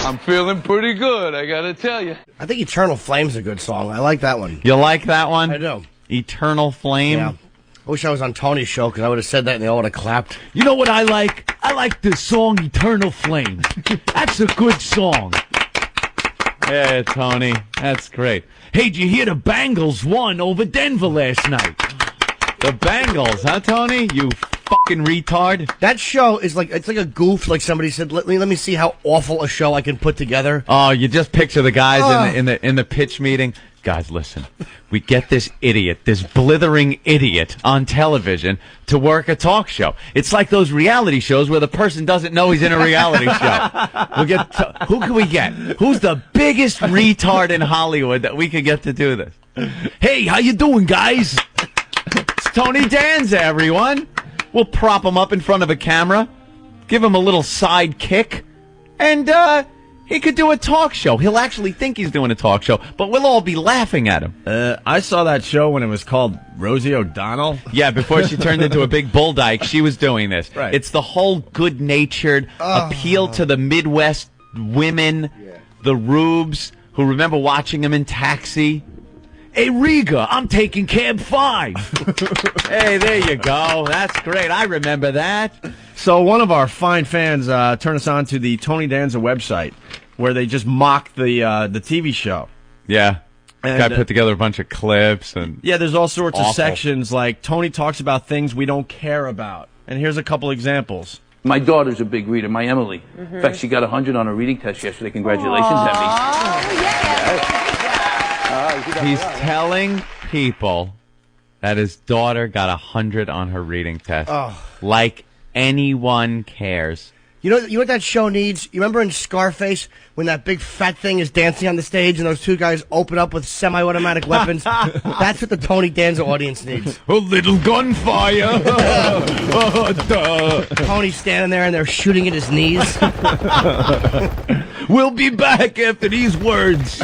I'm feeling pretty good, I gotta tell you. I think Eternal Flame's a good song. I like that one. You like that one? I do. Eternal Flame? Yeah. I wish I was on Tony's show because I would have said that and they all would have clapped. You know what I like? I like the song Eternal Flame. That's a good song. Yeah, Tony. That's great. Hey, did you hear the Bengals won over Denver last night? The Bengals, huh, Tony? You fucking retard. That show is like, it's like a goof, like somebody said, let me see how awful a show I can put together. Oh, you just picture the guys in the pitch meeting. Guys, listen. We get this idiot, this blithering idiot on television to work a talk show. It's like those reality shows where the person doesn't know he's in a reality show. Who can we get? Who's the biggest retard in Hollywood that we could get to do this? Hey, how you doing, guys? It's Tony Danza, everyone. We'll prop him up in front of a camera, give him a little side kick, and he could do a talk show. He'll actually think he's doing a talk show, but we'll all be laughing at him. I saw that show when it was called Rosie O'Donnell. Yeah, before she turned into a big bull dyke, she was doing this. Right. It's the whole good-natured appeal to the Midwest women, the rubes, who remember watching him in Taxi. Hey, Riga, I'm taking cab 5. Hey, there you go. That's great. I remember that. So one of our fine fans turned us on to the Tony Danza website, where they just mock the TV show. Yeah. And, Guy put together a bunch of clips. And yeah, there's all sorts awful of sections, like Tony talks about things we don't care about. And here's a couple examples. My daughter's a big reader, my Emily. In fact, she got 100 on her reading test yesterday. Congratulations, Emily. he's telling people that his daughter got 100 on her reading test. Like anyone cares. You know what that show needs? You remember in Scarface when that big fat thing is dancing on the stage and those two guys open up with semi-automatic weapons? That's what the Tony Danza audience needs. A little gunfire. Tony's standing there and they're shooting at his knees. We'll be back after these words.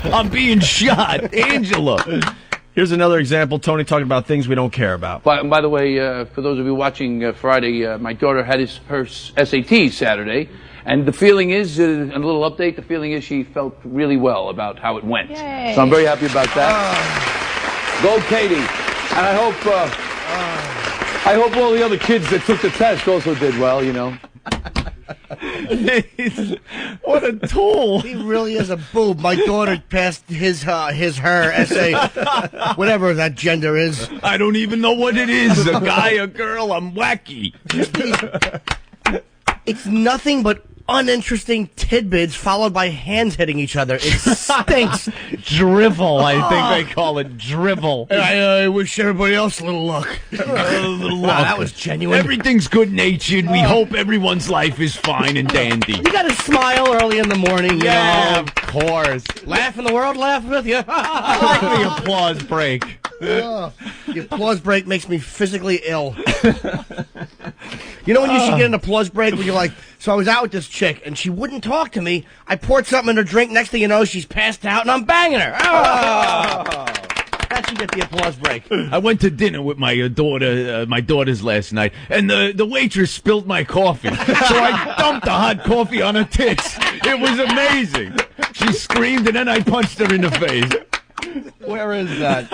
I'm being shot. Angela. Here's another example, Tony talking about things we don't care about. By the way, for those of you watching Friday, my daughter had her SAT Saturday, and the feeling is, a little update, the feeling is she felt really well about how it went. Yay. So I'm very happy about that. Go, Katie. And I hope all the other kids that took the test also did well, you know. What a tool. He really is a boob. My daughter passed her essay, whatever that gender is. I don't even know what it is. A guy, a girl, I'm wacky. It's nothing but uninteresting tidbits followed by hands hitting each other. It stinks. Drivel, I think they call it. Drivel. I wish everybody else a little luck. Wow, that was genuine. Everything's good-natured. We hope everyone's life is fine and dandy. You gotta smile early in the morning, you know. Of course. Laugh in the world, laugh with you. I like the applause break. The applause break makes me physically ill. You know when you should get an applause break when you're like, so I was out with this chick and she wouldn't talk to me. I poured something in her drink. Next thing you know, she's passed out and I'm banging her. That should get the applause break. I went to dinner with my daughters last night, and the waitress spilled my coffee. So I dumped the hot coffee on her tits. It was amazing. She screamed, and then I punched her in the face. Where is that?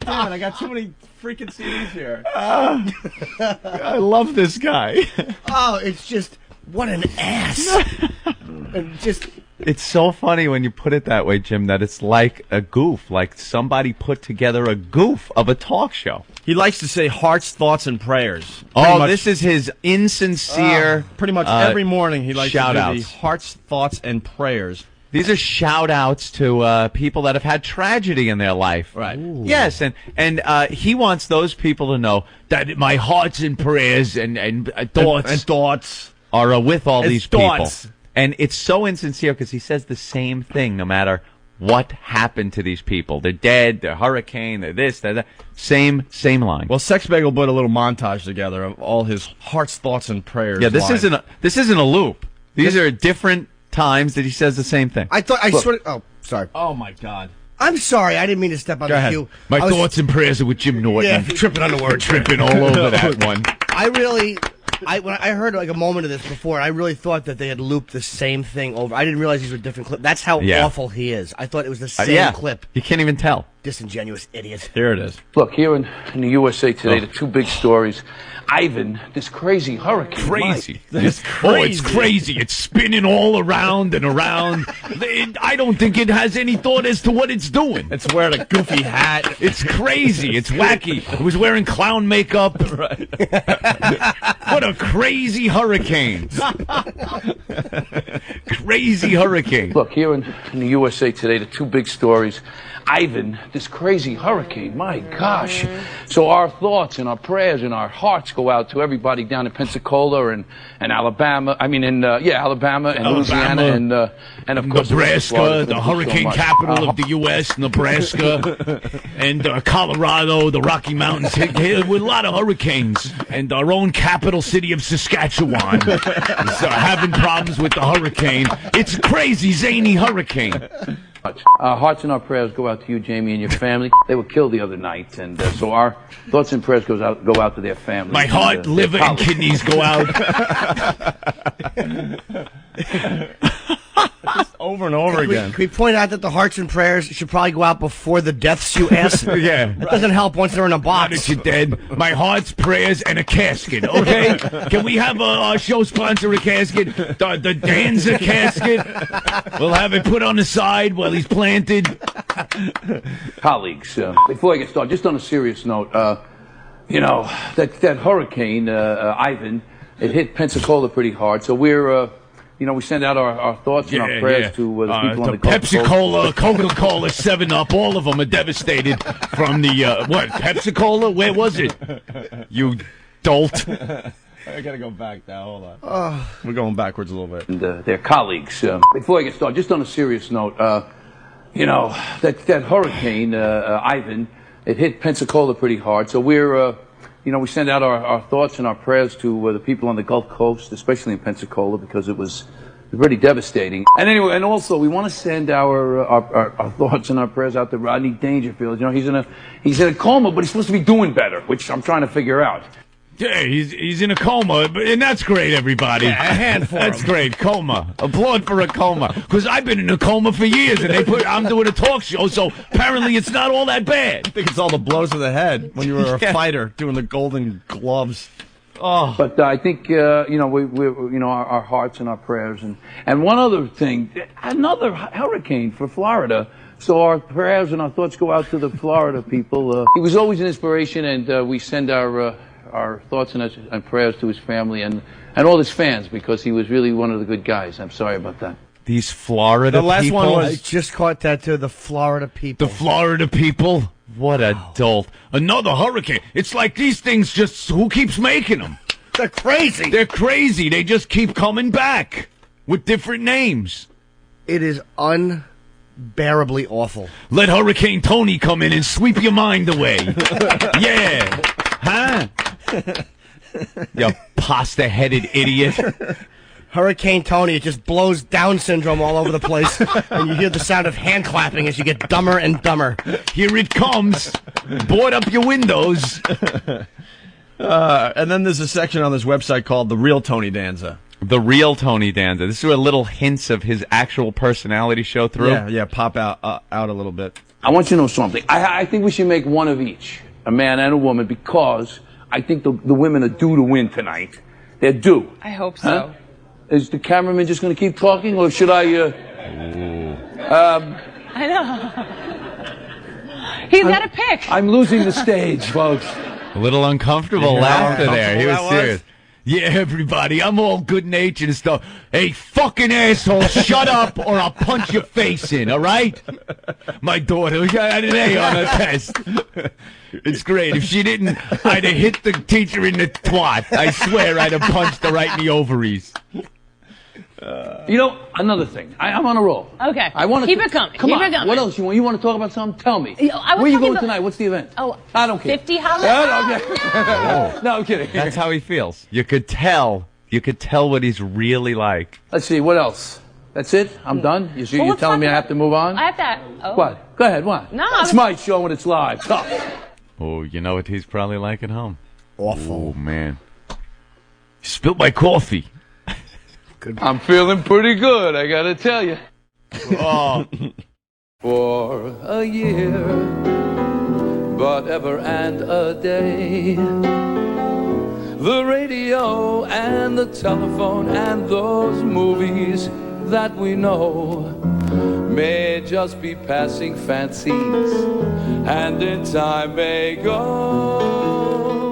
Damn it, I got too many freaking CDs here. I love this guy. Oh, it's just, what an ass. And just... It's so funny when you put it that way, Jim, that it's like a goof, like somebody put together a goof of a talk show. He likes to say hearts, thoughts, and prayers. This is his insincere... pretty much every morning he likes to do shout-outs. the hearts, thoughts, and prayers. These are shout-outs to people that have had tragedy in their life. Right. Ooh. Yes, and he wants those people to know that my hearts and prayers and thoughts... And thoughts. Are with all these thoughts. people. And it's so insincere because he says the same thing no matter what happened to these people. They're dead, they're hurricane, they're this, they're that. Same line. Well, Sexbagel put a little montage together of all his hearts, thoughts, and prayers. Yeah, this lines. isn't a loop. These are different times that he says the same thing. Oh, sorry. Oh, my God. I'm sorry, I didn't mean to step on the cue. My thoughts and prayers are with Jim Norton. Yeah, tripping on the word. Tripping all over that one. I really... When I heard like a moment of this before, I really thought that they had looped the same thing over. I didn't realize these were different clips. That's how awful he is. I thought it was the same clip. You can't even tell. Disingenuous idiot. Here it is. Look, here in the USA Today, the two big stories. Ivan, this crazy hurricane. Crazy. That's Oh, it's crazy. It's spinning all around and around. I don't think it has any thought as to what it's doing. It's wearing a goofy hat. It's crazy. It's wacky. It was wearing clown makeup. Right. What a crazy hurricane. Crazy hurricane. Look, here in the USA Today, the two big stories. Ivan, this crazy hurricane, my gosh. So our thoughts and our prayers and our hearts go out to everybody down in Pensacola and Alabama. I mean, Alabama and Louisiana and of course Nebraska, the hurricane capital of the U.S., Nebraska, and Colorado, the Rocky Mountains, hit with a lot of hurricanes. And our own capital city of Saskatchewan is having problems with the hurricane. It's a crazy, zany hurricane. Our hearts and our prayers go out to you, Jamie, and your family. They were killed the other night, and so our thoughts and prayers go out to their families. My heart, liver, and kidneys go out. Over and over again. Can we point out that the hearts and prayers should probably go out before the deaths you ask? Yeah. That doesn't help once they're in a Now box. that you're dead, my heart's prayers and a casket, okay? Can we have our show sponsor a casket? The Danza casket? We'll have it put on the side while he's planted. Colleagues, before I get started, just on a serious note, that hurricane, Ivan, it hit Pensacola pretty hard, so we're... we send out our thoughts and our prayers to the people on the Gulf Coast. Pepsi-Cola, Coca-Cola, 7-Up, all of them are devastated from the, Pepsi-Cola? Where was it? You dolt. I gotta go back now. Hold on. We're going backwards a little bit. And their colleagues. Before I get started, just on a serious note, that hurricane, Ivan, it hit Pensacola pretty hard, so we're... we send out our thoughts and our prayers to the people on the Gulf Coast, especially in Pensacola, because it was pretty devastating. And anyway, and also we want to send our thoughts and our prayers out to Rodney Dangerfield. He's in a coma, but he's supposed to be doing better, which I'm trying to figure out. Yeah, he's in a coma, and that's great, everybody. Yeah, a hand for That's him. great, coma. Applaud for a coma. Because I've been in a coma for years, and I'm doing a talk show, so apparently it's not all that bad. I think it's all the blows to the head when you were a fighter doing the Golden Gloves. Oh, But I think our hearts and our prayers and one other thing, another hurricane for Florida. So our prayers and our thoughts go out to the Florida people. He was always an inspiration, and we send our thoughts and prayers to his family and all his fans, because he was really one of the good guys. I'm sorry about that. These Florida The last people. one I was just caught that to the Florida people. the Florida people. What a dolt. Another hurricane. It's like these things just, who keeps making them? They're crazy. They're crazy. They just keep coming back with different names. It is unbearably awful. Let Hurricane Tony come in and sweep your mind away. Yeah. Huh? You pasta-headed idiot. Hurricane Tony, it just blows Down syndrome all over the place, and you hear the sound of hand clapping as you get dumber and dumber. Here it comes. Board up your windows. and then there's a section on this website called The Real Tony Danza. The real Tony Danza. This is where little hints of his actual personality show through. Yeah, pop out a little bit. I want you to know something. I think we should make one of each, a man and a woman, because I think the women are due to win tonight. They're due. I hope so. Huh? Is the cameraman just going to keep talking, or should I? I know. He's got to pick. I'm losing the stage, folks. A little uncomfortable laughter there. He was serious. Yeah, everybody, I'm all good-natured and stuff. Hey, fucking asshole, shut up or I'll punch your face in, all right? My daughter got an A on her test. It's great. If she didn't, I'd have hit the teacher in the twat. I swear I'd have punched her right in the ovaries. Another thing. I'm on a roll. Okay. I want to Keep it coming. Come Keep on. it coming. What else you want? You want to talk about something? Tell me. I was Where are you talking going about- tonight? What's the event? Oh, I don't care. 50 Halloween. No, I'm kidding. That's how he feels. You could tell what he's really like. Let's see. What else? That's it? I'm done? Well, You're let's telling me talk I have to move on? I have that. Oh. What? Go ahead. What? No, It's my show when it's live. Tough. Oh, you know what he's probably like at home? Awful. Oh, man. Spilled my coffee. I'm feeling pretty good, I gotta tell you. Oh. For a year, but ever and a day, the radio and the telephone and those movies that we know may just be passing fancies, and in time may go.